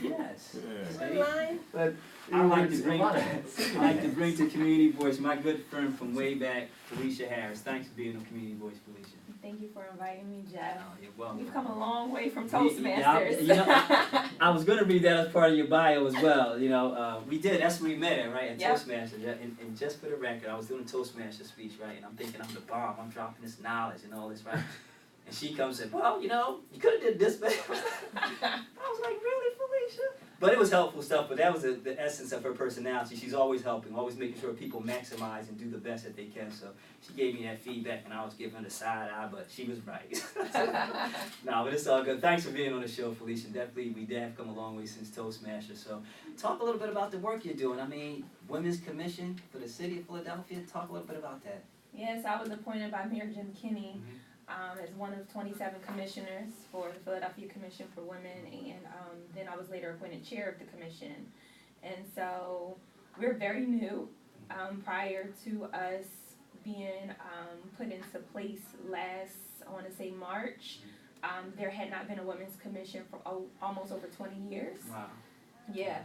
Yes. Online. But I like to bring to Community Voice my good friend from way back, Felicia Harris. Thanks for being on Community Voice, Felicia. Thank you for inviting me, Jeff. Oh, you're welcome. We've come a long way from Yeah, Toastmasters. I was going to read that as part of your bio as well. We did. That's where we met at, right? At Yep. Toastmasters. And just for the record, I was doing a Toastmaster speech, right? And I'm thinking I'm the bomb. I'm dropping this knowledge and all this, right? And she comes and said, well, you could have did this, but I was like, really, Felicia? But it was helpful stuff, but that was the essence of her personality. She's always helping, always making sure people maximize and do the best that they can. So she gave me that feedback, and I was giving her the side eye, but she was right. No, but it's all good. Thanks for being on the show, Felicia. Definitely, we have come a long way since Toastmasters. So talk a little bit about the work you're doing. I mean, Women's Commission for the City of Philadelphia. Talk a little bit about that. Yes, I was appointed by Mayor Jim Kinney as one of 27 commissioners for the Philadelphia Commission for Women, and then I was later appointed chair of the commission. And so we're very new. Prior to us being put into place last, I want to say March, there had not been a women's commission for almost over 20 years. Wow. Yeah.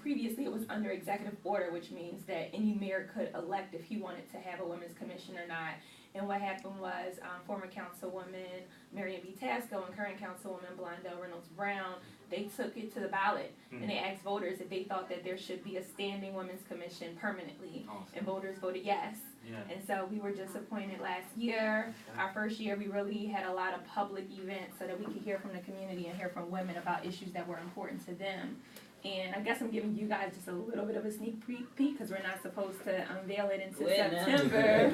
Previously it was under executive order, which means that any mayor could elect if he wanted to have a women's commission or not. And what happened was former Councilwoman Marion B. Tasco and current Councilwoman Blondell Reynolds-Brown, they took it to the ballot and they asked voters if they thought that there should be a standing women's commission permanently. Awesome. And voters voted yes. Yeah. And so we were just appointed last year. Our first year we really had a lot of public events so that we could hear from the community and hear from women about issues that were important to them. And I guess I'm giving you guys just a little bit of a sneak peek because we're not supposed to unveil it until September.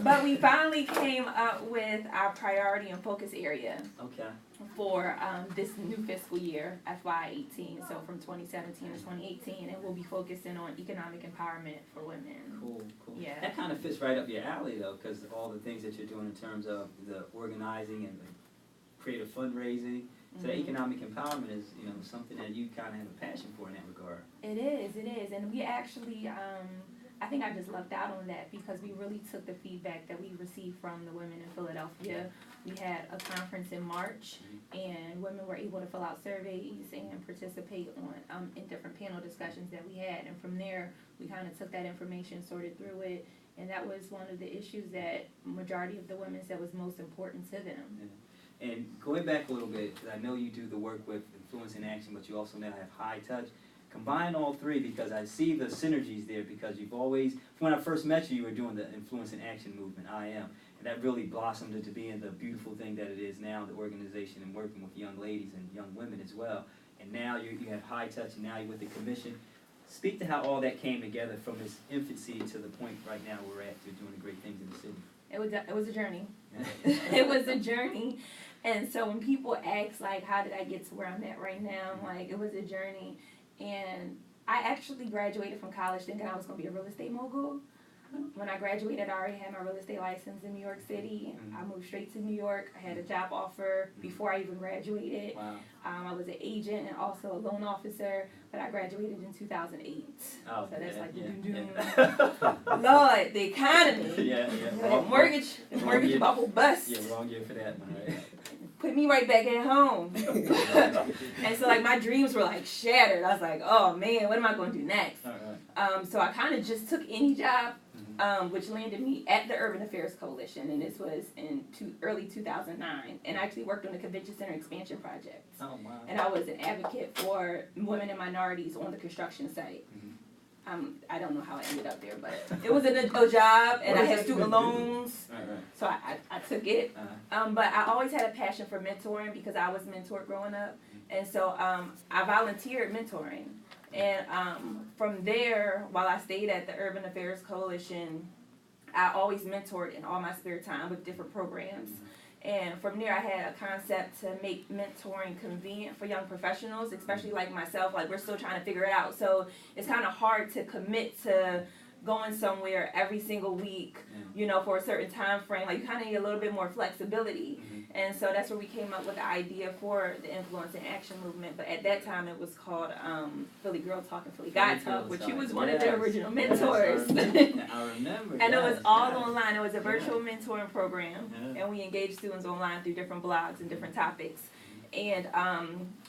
But we finally came up with our priority and focus area for this new fiscal year, FY18, so from 2017 to 2018, and we'll be focusing on economic empowerment for women. Cool. Yeah. That kind of fits right up your alley, though, because of all the things that you're doing in terms of the organizing and the creative fundraising. So economic empowerment is, something that you kind of have a passion for in that regard. It is, and we actually, I think I just lucked out on that because we really took the feedback that we received from the women in Philadelphia. We had a conference in March, and women were able to fill out surveys and participate on in different panel discussions that we had. And from there, we kind of took that information, sorted through it, and that was one of the issues that majority of the women said was most important to them. Yeah. And going back a little bit, because I know you do the work with Influence in Action, but you also now have High Touch. Combine all three because I see the synergies there because you've always, when I first met you, you were doing the Influence in Action movement, I Am. And that really blossomed into being the beautiful thing that it is now, the organization and working with young ladies and young women as well. And now you have High Touch and now you're with the commission. Speak to how all that came together from its infancy to the point right now we're at to doing the great things in the city. It was a journey. It was a journey. And so when people ask, like, how did I get to where I'm at right now, like, it was a journey. And I actually graduated from college thinking I was going to be a real estate mogul. When I graduated, I already had my real estate license in New York City. I moved straight to New York. I had a job offer before I even graduated. Wow. I was an agent and also a loan officer, but I graduated in 2008. Oh, so that's like the Lord, the economy. Yeah. Mortgage bubble bust. Yeah, wrong year for that one, right? Put me right back at home. And so like my dreams were like shattered. I was like, oh man, what am I going to do next? All right. So I kind of just took any job, which landed me at the Urban Affairs Coalition, and this was in early 2009. And I actually worked on the Convention Center expansion project. Oh, wow. And I was an advocate for women and minorities on the construction site. I don't know how I ended up there, but it was a job, and I had student loans, so I took it. But I always had a passion for mentoring because I was mentored growing up, and so I volunteered mentoring. And from there, while I stayed at the Urban Affairs Coalition, I always mentored in all my spare time with different programs. And from there, I had a concept to make mentoring convenient for young professionals, especially like myself. Like, we're still trying to figure it out. So it's kind of hard to commit to going somewhere every single week, for a certain time frame. Like, you kind of need a little bit more flexibility. And so that's where we came up with the idea for the Influence in Action movement. But at that time, it was called Philly Girl Talk and Philly Guy Talk, which you was one of the original mentors. I remember. And it was all online. It was a virtual mentoring program. And we engaged students online through different blogs and different topics. And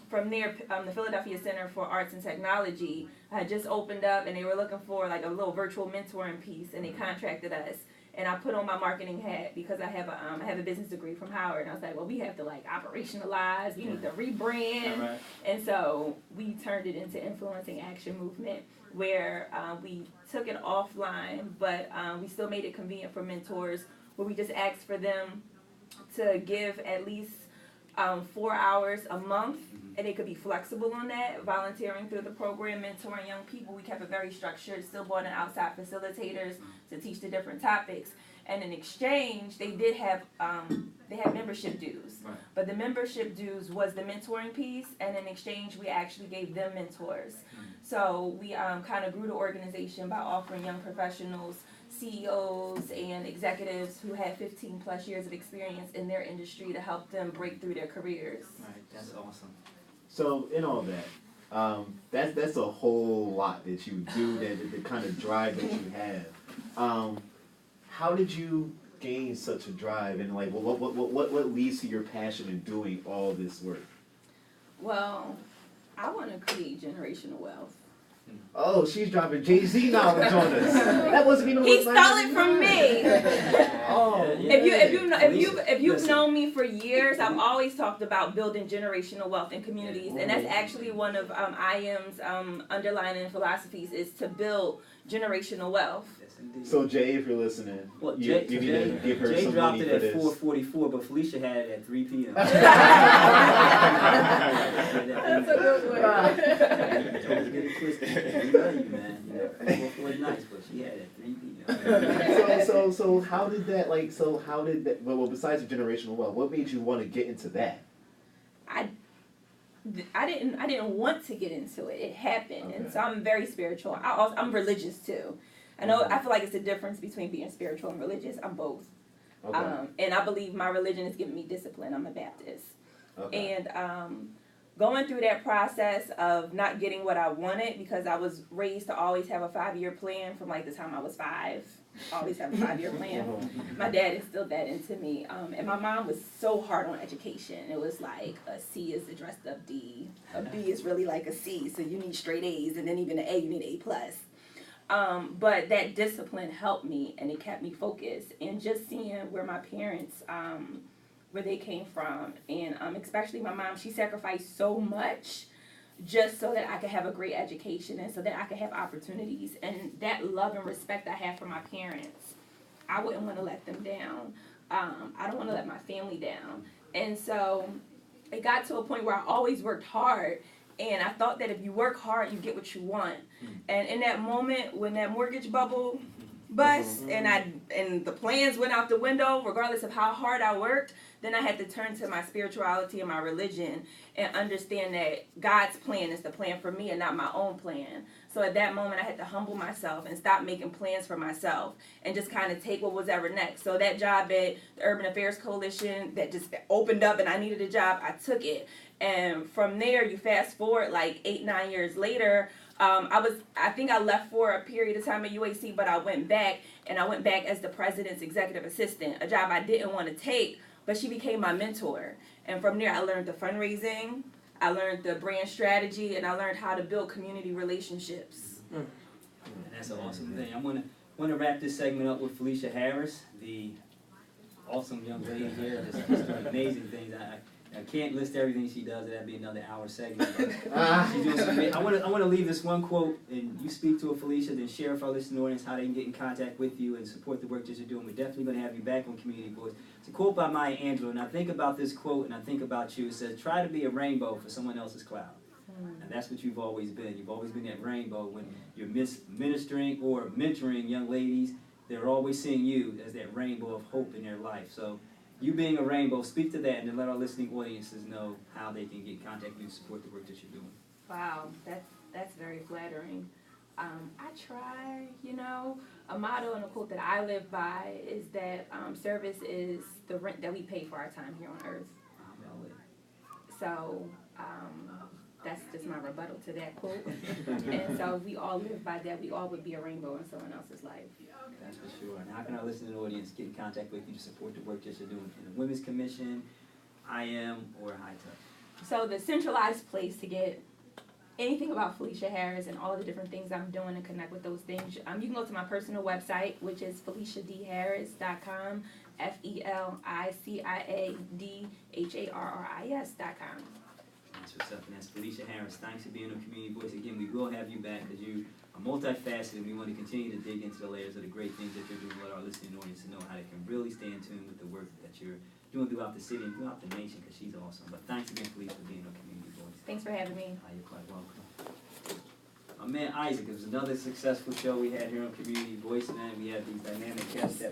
from there, the Philadelphia Center for Arts and Technology had just opened up, and they were looking for like a little virtual mentoring piece, and they contracted us. And I put on my marketing hat because I have a business degree from Howard, and I was like, well, we have to like operationalize, we need to rebrand, Right. and so we turned it into Influencing Action Movement, where we took it offline, but we still made it convenient for mentors, where we just asked for them to give at least 4 hours a month, and they could be flexible on that, volunteering through the program, mentoring young people. We kept it very structured, still brought in outside facilitators to teach the different topics. And in exchange, they did have they had membership dues, Right. but the membership dues was the mentoring piece, and in exchange, we actually gave them mentors. So we kind of grew the organization by offering young professionals, CEOs and executives who had 15 plus years of experience in their industry to help them break through their careers. Right, that's awesome. So in all that, that's a whole lot that you do, the kind of drive that you have. How did you gain such a drive, and like what leads to your passion in doing all this work? Well, I want to create generational wealth. Oh, she's dropping Jay-Z knowledge on us. That wasn't even. He stole it from me. Oh, If you've known me for years, I've always talked about building generational wealth in communities, and that's actually one of IM's underlying philosophies is to build generational wealth. Yes, indeed. So Jay, if you're listening, Well, you Jay, need to give her Jay some dropped money it for at this. 4:44, but Felicia had it at 3 p.m. That's a good one. Don't get it twisted. We love you, man. You know, 4:44 is nice, but she had it at 3 p.m. So how did that well besides the generational wealth, what made you want to get into that? I didn't want to get into it. It happened, Okay. and so I'm very spiritual. I'm religious too. I know. I feel like it's a difference between being spiritual and religious. I'm both. Okay. And I believe my religion has given me discipline. I'm a Baptist. Okay. And going through that process of not getting what I wanted, because I was raised to always have a 5-year plan from like the time I was 5. Always have a 5-year plan. My dad instilled that into me. And my mom was so hard on education. It was like a C is the dressed up D. A B is really like a C, so you need straight A's, and then even an A, you need A+. But that discipline helped me, and it kept me focused. And just seeing where my parents, where they came from, and especially my mom, she sacrificed so much just so that I could have a great education and so that I could have opportunities. And that love and respect I have for my parents, I wouldn't want to let them down. I don't want to let my family down. And so it got to a point where I always worked hard. And I thought that if you work hard, you get what you want. And in that moment, when that mortgage bubble bust and the plans went out the window, regardless of how hard I worked, then I had to turn to my spirituality and my religion and understand that God's plan is the plan for me and not my own plan. So at that moment, I had to humble myself and stop making plans for myself and just kind of take what was ever next. So that job at the Urban Affairs Coalition that just opened up and I needed a job, I took it. And from there, you fast forward like 8-9 years later, I think I left for a period of time at UAC, but I went back, and I went back as the president's executive assistant, a job I didn't want to take, but she became my mentor. And from there, I learned the fundraising, I learned the brand strategy, and I learned how to build community relationships. And that's an awesome thing. I'm gonna wrap this segment up with Felicia Harris, the awesome young lady here, just doing amazing things. I can't list everything she does. That'd be another hour segment. But she's doing some I want to leave this one quote, and you speak to it, Felicia, then share with our listening audience how they can get in contact with you and support the work that you're doing. We're definitely going to have you back on Community Voice. It's a quote by Maya Angelou, and I think about this quote, and I think about you. It says, "Try to be a rainbow for someone else's cloud." And that's what you've always been. You've always been that rainbow when you're ministering or mentoring young ladies. They're always seeing you as that rainbow of hope in their life. So you being a rainbow, speak to that and then let our listening audiences know how they can get in contact with you to support the work that you're doing. Wow, that's very flattering. I try, a motto and a quote that I live by is that service is the rent that we pay for our time here on earth. So that's just my rebuttal to that quote. And so if we all live by that, we all would be a rainbow in someone else's life. That's for sure. And how can our listening audience get in contact with you to support the work that you're doing in the Women's Commission, IM, or High Touch? So the centralized place to get anything about Felicia Harris and all the different things I'm doing and connect with those things, you can go to my personal website, which is FeliciaDHarris.com, FeliciaDHarris.com. That's what's up, and that's Felicia Harris. Thanks for being on Community Voice. Again, we will have you back because you are multifaceted, and we want to continue to dig into the layers of the great things that you're doing. Let our listening audience know how they can really stay in tune with the work that you're doing throughout the city and throughout the nation, because she's awesome. But thanks again, Felicia, for being on Community Voice. Thanks for having me. You're quite welcome. My man Isaac, it was another successful show we had here on Community Voice, man. We had these dynamic guests that we